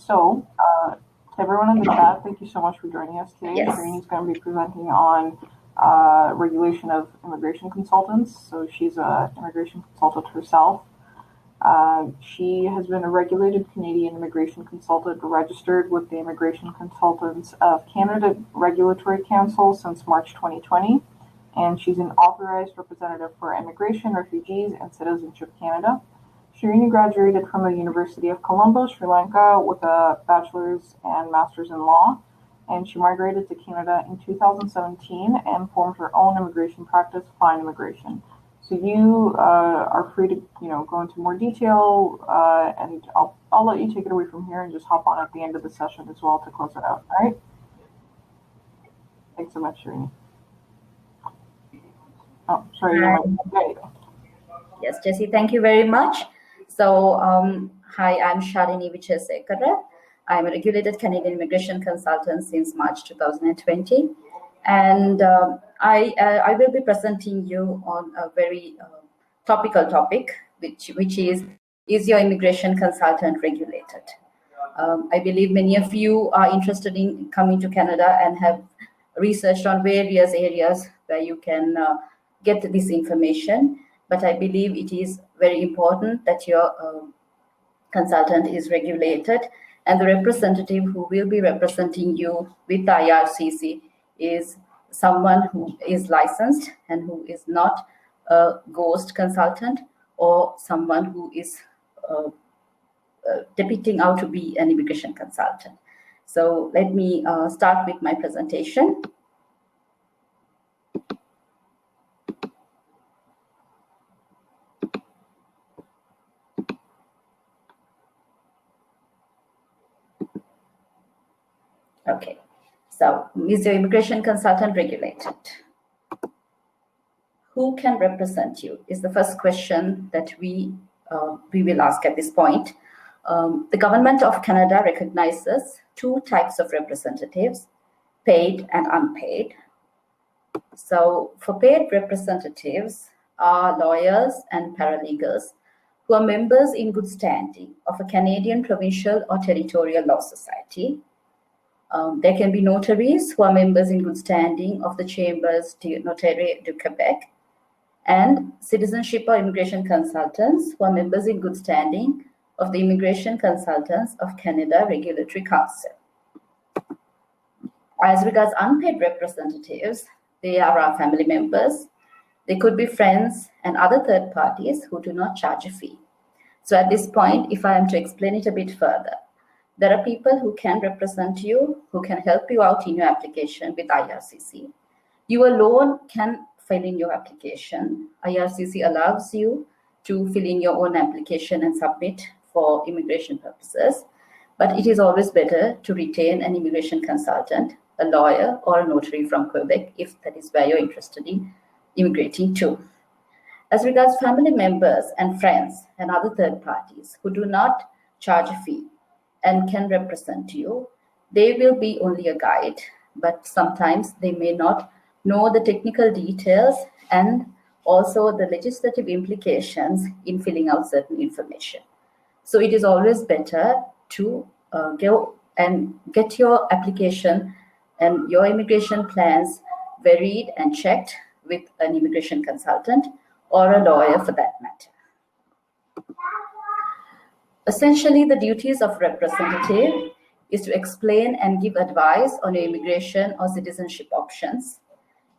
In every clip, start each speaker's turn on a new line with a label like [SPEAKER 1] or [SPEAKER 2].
[SPEAKER 1] To everyone in the chat, thank you so much for joining us today.
[SPEAKER 2] Yes.
[SPEAKER 1] Sharini is going to be presenting on regulation of immigration consultants. So she's an immigration consultant herself. She has been a regulated Canadian immigration consultant registered with the Immigration Consultants of Canada Regulatory Council since March 2020. And she's an authorized representative for Immigration, Refugees, and Citizenship Canada. Sharini graduated from the University of Colombo, Sri Lanka, with a bachelor's and master's in law, and she migrated to Canada in 2017 and formed her own immigration practice, Fine Immigration. So you are free to go into more detail, and I'll let you take it away from here and just hop on at the end of the session as well to close it out. All right? Thanks so much, Sharini. Oh, sorry. There you go.
[SPEAKER 2] Yes, Jessie, thank you very much. So, hi, I'm Sharini Wijeyesekera. I'm a regulated Canadian immigration consultant since March 2020. And I will be presenting you on a very topical topic, which is your immigration consultant regulated? I believe many of you are interested in coming to Canada and have researched on various areas where you can get this information. But I believe it is very important that your consultant is regulated, and the representative who will be representing you with the IRCC is someone who is licensed and who is not a ghost consultant or someone who is depicting out to be an immigration consultant. So let me start with my presentation. Okay, so is your immigration consultant regulated? Who can represent you is the first question that we will ask at this point. The government of Canada recognizes two types of representatives, paid and unpaid. So for paid representatives are lawyers and paralegals who are members in good standing of a Canadian provincial or territorial law society. There can be notaries who are members in good standing of the Chambers de Notaire du Québec, and citizenship or immigration consultants who are members in good standing of the Immigration Consultants of Canada Regulatory Council. As regards unpaid representatives, they are our family members. They could be friends and other third parties who do not charge a fee. So at this point, if I am to explain it a bit further, there are people who can represent you, who can help you out in your application with IRCC. You alone can fill in your application. IRCC allows you to fill in your own application and submit for immigration purposes, but it is always better to retain an immigration consultant, a lawyer, or a notary from Quebec if that is where you're interested in immigrating to. As regards family members and friends and other third parties who do not charge a fee and can represent you, they will be only a guide, but sometimes they may not know the technical details and also the legislative implications in filling out certain information. So it is always better to go and get your application and your immigration plans verified and checked with an immigration consultant or a lawyer for that matter. Essentially, the duties of representative is to explain and give advice on your immigration or citizenship options,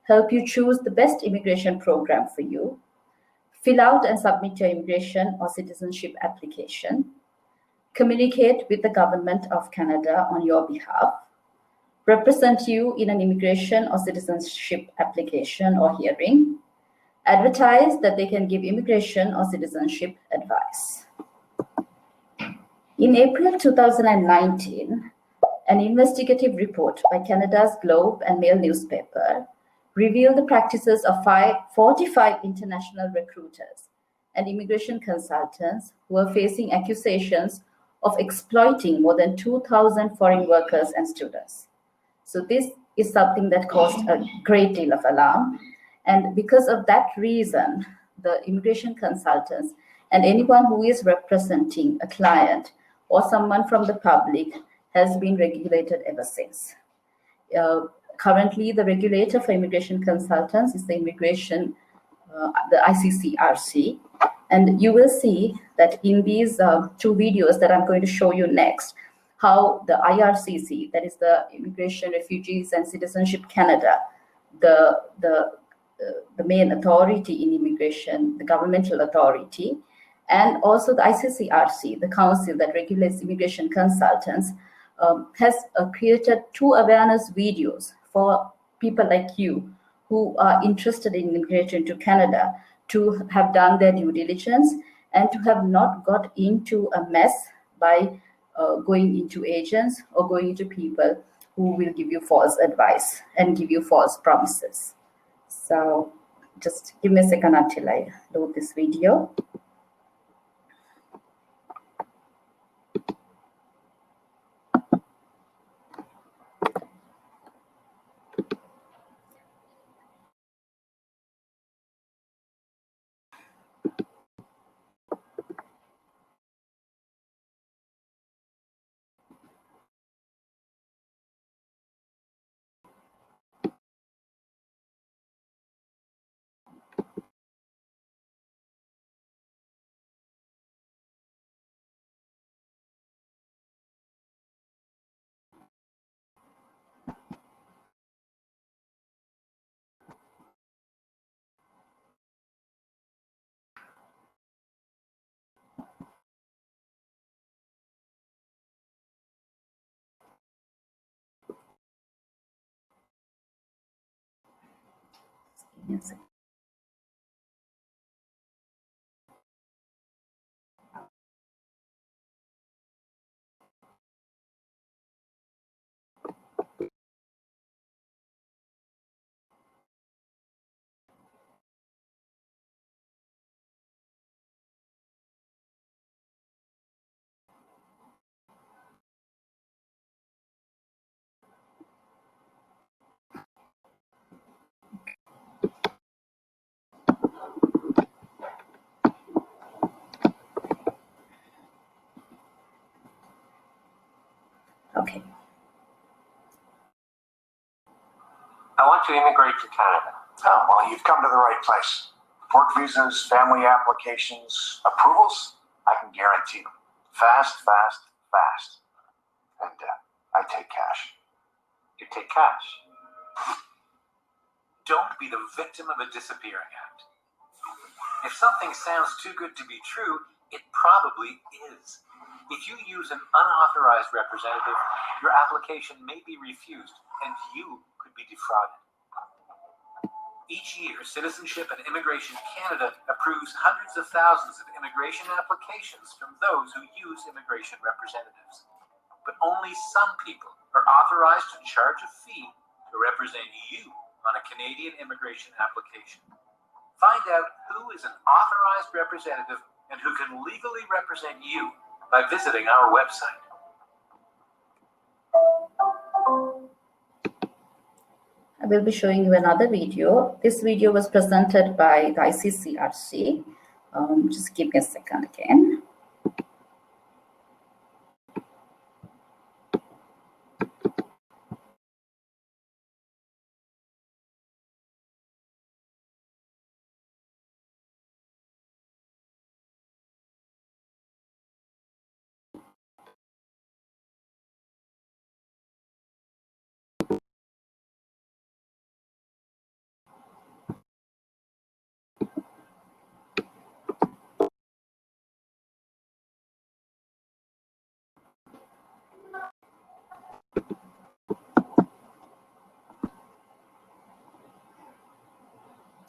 [SPEAKER 2] help you choose the best immigration program for you, fill out and submit your immigration or citizenship application, communicate with the government of Canada on your behalf, represent you in an immigration or citizenship application or hearing, advertise that they can give immigration or citizenship advice. In April 2019, an investigative report by Canada's Globe and Mail newspaper revealed the practices of 45 international recruiters and immigration consultants who were facing accusations of exploiting more than 2,000 foreign workers and students. So this is something that caused a great deal of alarm. And because of that reason, the immigration consultants and anyone who is representing a client or someone from the public has been regulated ever since. Currently, the regulator for immigration consultants is the ICC-RC. And you will see that in these two videos that I'm going to show you next, how the IRCC, that is the Immigration, Refugees and Citizenship Canada, the main authority in immigration, the governmental authority, and also the ICC-RC, the council that regulates immigration consultants, has created two awareness videos for people like you who are interested in immigrating to Canada to have done their due diligence and to have not got into a mess by going into agents or going into people who will give you false advice and give you false promises. So just give me a second until I load this video. Yes. Okay.
[SPEAKER 3] I want to immigrate to Canada.
[SPEAKER 4] Oh, well, you've come to the right place. Work visas, family applications, approvals, I can guarantee them. Fast, fast, fast. And I take cash.
[SPEAKER 3] You take cash. Don't be the victim of a disappearing act. If something sounds too good to be true, it probably is. If you use an unauthorized representative, your application may be refused and you could be defrauded. Each year, Citizenship and Immigration Canada approves hundreds of thousands of immigration applications from those who use immigration representatives. But only some people are authorized to charge a fee to represent you on a Canadian immigration application. Find out who is an authorized representative and who can legally represent you by visiting our website.
[SPEAKER 2] I will be showing you another video. This video was presented by the ICC-RC. Just give me a second again.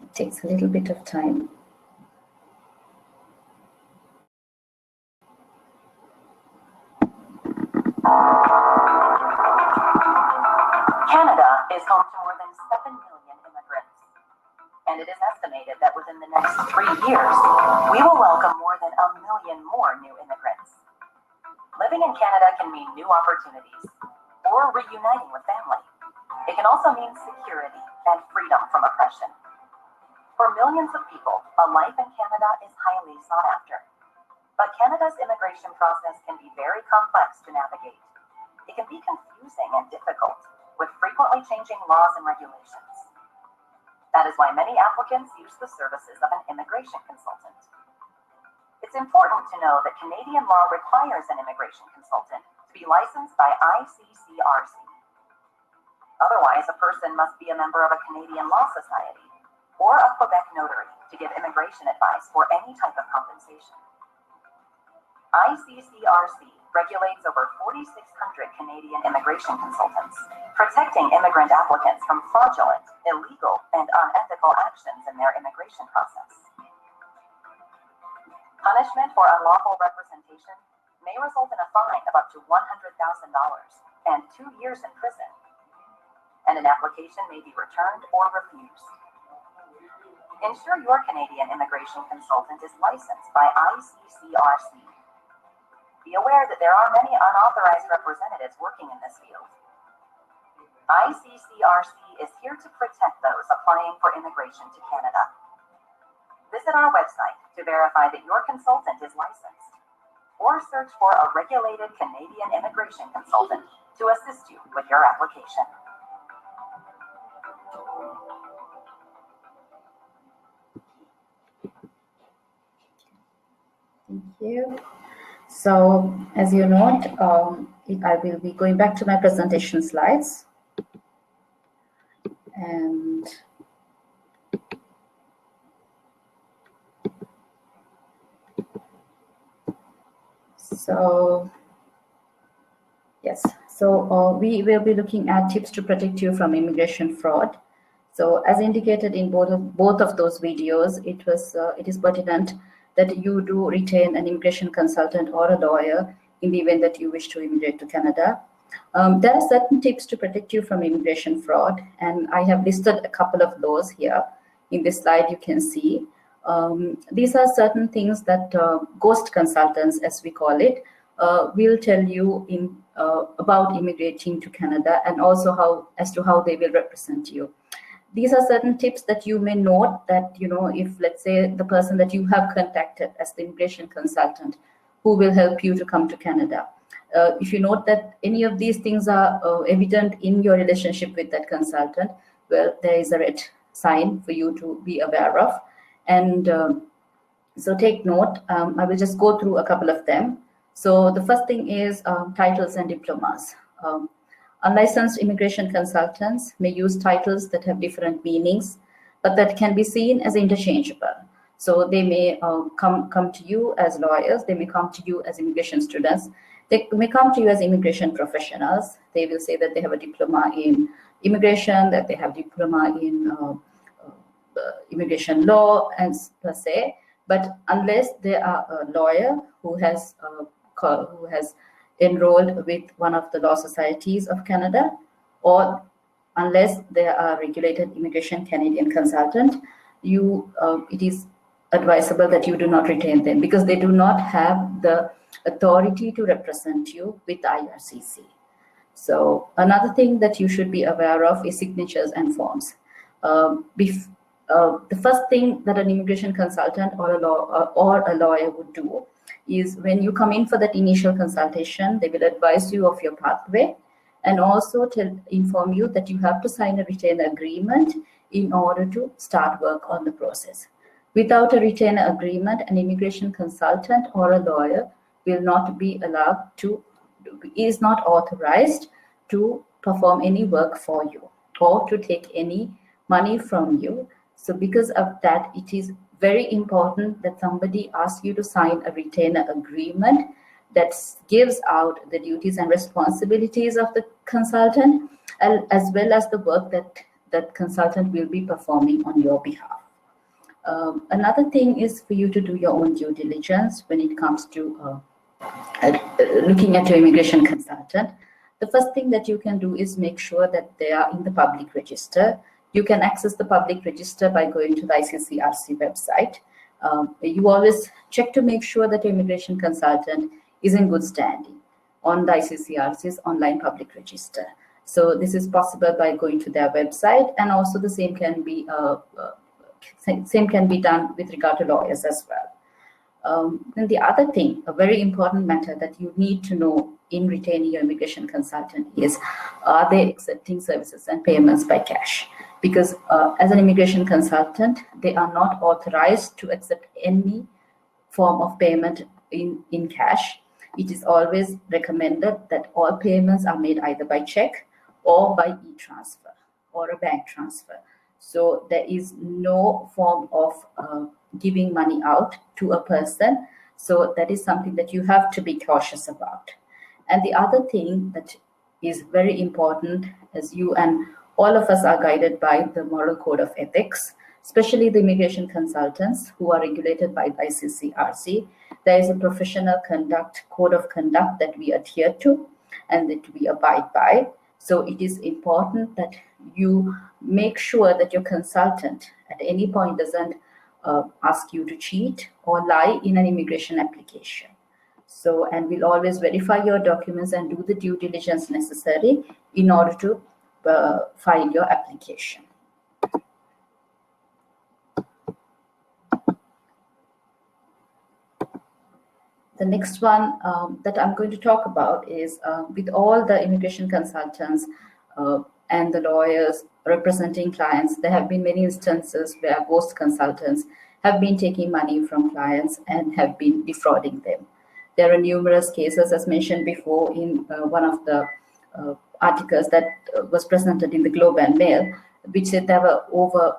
[SPEAKER 2] It takes a little bit of time.
[SPEAKER 5] Canada is home to more than 7 million immigrants, and it is estimated that within the next 3 years, we will welcome more than 1 million more new immigrants. Living in Canada can mean new opportunities or reuniting with family. It can also mean security and freedom from oppression. For millions of people, a life in Canada is highly sought after. But Canada's immigration process can be very complex to navigate. It can be confusing and difficult, with frequently changing laws and regulations. That is why many applicants use the services of an immigration consultant. It's important to know that Canadian law requires an immigration consultant to be licensed by ICCRC. Otherwise, a person must be a member of a Canadian Law Society or a Quebec notary to give immigration advice for any type of compensation. ICCRC regulates over 4,600 Canadian immigration consultants, protecting immigrant applicants from fraudulent, illegal, and unethical actions in their immigration process. Punishment for unlawful representation may result in a fine of up to $100,000 and 2 years in prison, and an application may be returned or refused. Ensure your Canadian immigration consultant is licensed by ICCRC. Be aware that there are many unauthorized representatives working in this field. ICCRC is here to protect those applying for immigration to Canada. Visit our website to verify that your consultant is licensed, or search for a regulated Canadian immigration consultant to assist you with your application.
[SPEAKER 2] Thank you. So, as you note, I will be going back to my presentation slides. And so, yes, so we will be looking at tips to protect you from immigration fraud. So, as indicated in both of those videos, it is pertinent that you do retain an immigration consultant or a lawyer in the event that you wish to immigrate to Canada. There are certain tips to protect you from immigration fraud, and I have listed a couple of those here. In this slide, you can see. These are certain things that ghost consultants, as we call it, will tell you about immigrating to Canada, and also as to how they will represent you. These are certain tips that you may note that, if, let's say, the person that you have contacted as the immigration consultant who will help you to come to Canada, if you note that any of these things are evident in your relationship with that consultant, well, there is a red sign for you to be aware of. And so take note. I will just go through a couple of them. So the first thing is titles and diplomas. Unlicensed immigration consultants may use titles that have different meanings, but that can be seen as interchangeable. So they may come to you as lawyers, they may come to you as immigration students, they may come to you as immigration professionals. They will say that they have a diploma in immigration, that they have diploma in immigration law, and per se. But unless they are a lawyer who has enrolled with one of the law societies of Canada, or unless they are a regulated immigration Canadian consultant, it is advisable that you do not retain them, because they do not have the authority to represent you with IRCC. So another thing that you should be aware of is signatures and forms. The first thing that an immigration consultant or a lawyer would do is, when you come in for that initial consultation, they will advise you of your pathway, and also inform you that you have to sign a retainer agreement in order to start work on the process. Without a retainer agreement, an immigration consultant or a lawyer will not be allowed to, is not authorized to perform any work for you or to take any money from you. So because of that, it is very important that somebody asks you to sign a retainer agreement that gives out the duties and responsibilities of the consultant, as well as the work that consultant will be performing on your behalf. Another thing is for you to do your own due diligence when it comes to looking at your immigration consultant. The first thing that you can do is make sure that they are in the public register. You can access the public register by going to the ICCRC website. You always check to make sure that your immigration consultant is in good standing on the ICCRC's online public register. So this is possible by going to their website, and also the same can be done with regard to lawyers as well. Then the other thing, a very important matter that you need to know in retaining your immigration consultant is, are they accepting services and payments by cash? Because as an immigration consultant, they are not authorized to accept any form of payment in cash. It is always recommended that all payments are made either by check or by e-transfer or a bank transfer. So there is no form of giving money out to a person. So that is something that you have to be cautious about. And the other thing that is very important, as you and all of us are guided by the moral code of ethics, especially the immigration consultants who are regulated by ICC/RC. There is a professional code of conduct that we adhere to and that we abide by. So it is important that you make sure that your consultant at any point doesn't ask you to cheat or lie in an immigration application. So, and we'll always verify your documents and do the due diligence necessary in order to file your application. The next one that I'm going to talk about is with all the immigration consultants and the lawyers representing clients, there have been many instances where ghost consultants have been taking money from clients and have been defrauding them. There are numerous cases, as mentioned before in one of the articles that was presented in the Globe and Mail, which said there were over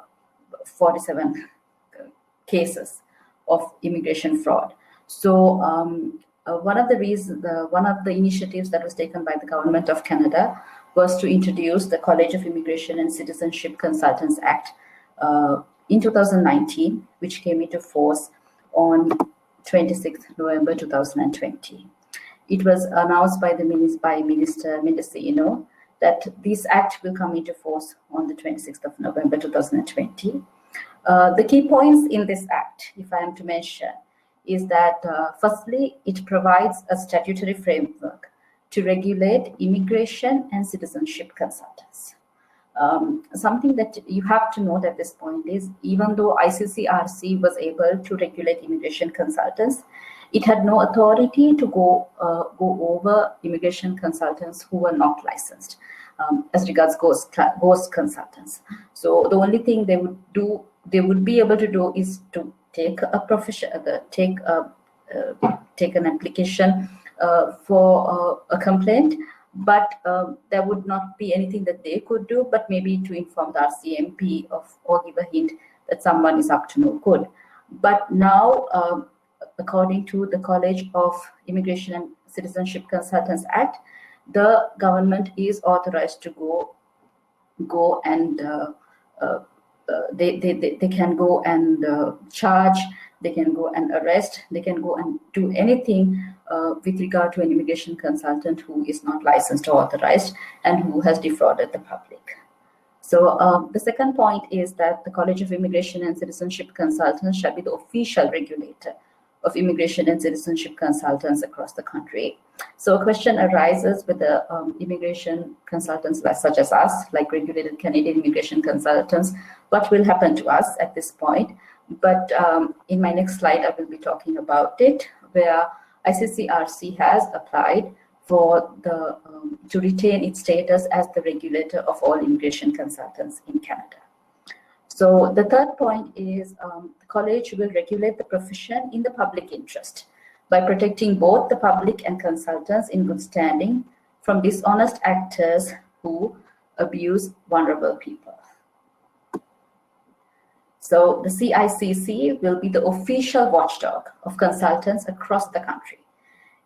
[SPEAKER 2] 47 cases of immigration fraud. So one of the initiatives that was taken by the government of Canada was to introduce the College of Immigration and Citizenship Consultants Act in 2019, which came into force on 26th November 2020. It was announced by Minister Mendocino that this act will come into force on the 26th of November 2020. The key points in this act, if I am to mention, is that firstly, it provides a statutory framework to regulate immigration and citizenship consultants. Something that you have to note at this point is, even though ICC/RC was able to regulate immigration consultants, it had no authority to go over immigration consultants who were not licensed as regards ghost consultants. So the only thing they would be able to do is to take an application for a complaint, but there would not be anything that they could do, but maybe to inform the RCMP or give a hint that someone is up to no good. But now, according to the College of Immigration and Citizenship Consultants Act, the government is authorized to go and they can go and charge, they can go and arrest, they can go and do anything with regard to an immigration consultant who is not licensed or authorized and who has defrauded the public. So the second point is that the College of Immigration and Citizenship Consultants shall be the official regulator of immigration and citizenship consultants across the country. So a question arises with the immigration consultants such as us, like regulated Canadian immigration consultants, what will happen to us at this point? But in my next slide, I will be talking about it, where ICC/RC has applied for to retain its status as the regulator of all immigration consultants in Canada. So the third point is the college will regulate the profession in the public interest by protecting both the public and consultants in good standing from dishonest actors who abuse vulnerable people. So the CICC will be the official watchdog of consultants across the country.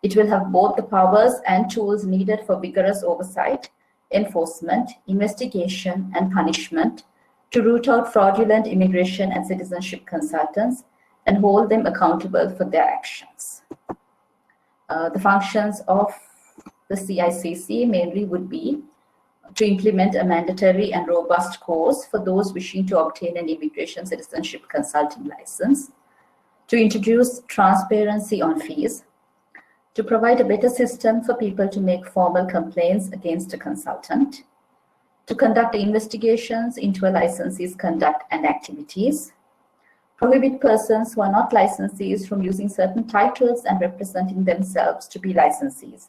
[SPEAKER 2] It will have both the powers and tools needed for vigorous oversight, enforcement, investigation, and punishment to root out fraudulent immigration and citizenship consultants and hold them accountable for their actions. The functions of the CICC mainly would be to implement a mandatory and robust course for those wishing to obtain an immigration citizenship consulting license, to introduce transparency on fees, to provide a better system for people to make formal complaints against a consultant, to conduct investigations into a licensee's conduct and activities, prohibit persons who are not licensees from using certain titles and representing themselves to be licensees,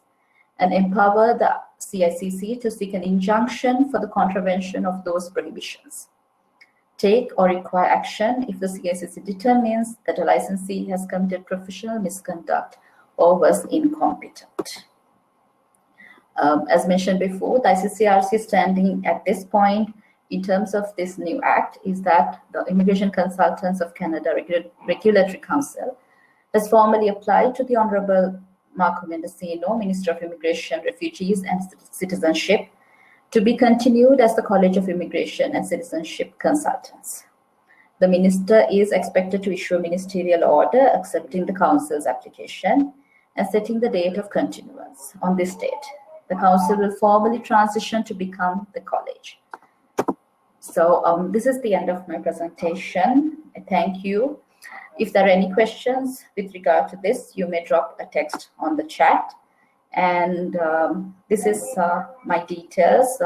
[SPEAKER 2] and empower the CICC to seek an injunction for the contravention of those prohibitions. Take or require action if the CICC determines that a licensee has committed professional misconduct or was incompetent. As mentioned before, the ICCRC standing at this point in terms of this new act is that the Immigration Consultants of Canada Regulatory Council has formally applied to the Honorable Marco Mendocino, Minister of Immigration, Refugees and Citizenship, to be continued as the College of Immigration and Citizenship Consultants. The Minister is expected to issue a ministerial order accepting the Council's application and setting the date of continuance. On this date, the Council will formally transition to become the College. So this is the end of my presentation. Thank you. If there are any questions with regard to this, you may drop a text on the chat. And this is my details.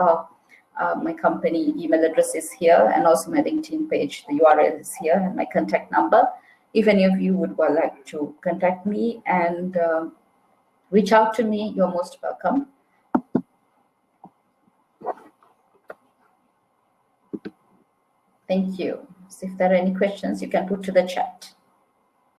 [SPEAKER 2] My company email address is here, and also my LinkedIn page. The URL is here, and my contact number. If any of you would like to contact me and reach out to me, you're most welcome. Thank you. So if there are any questions, you can put to the chat.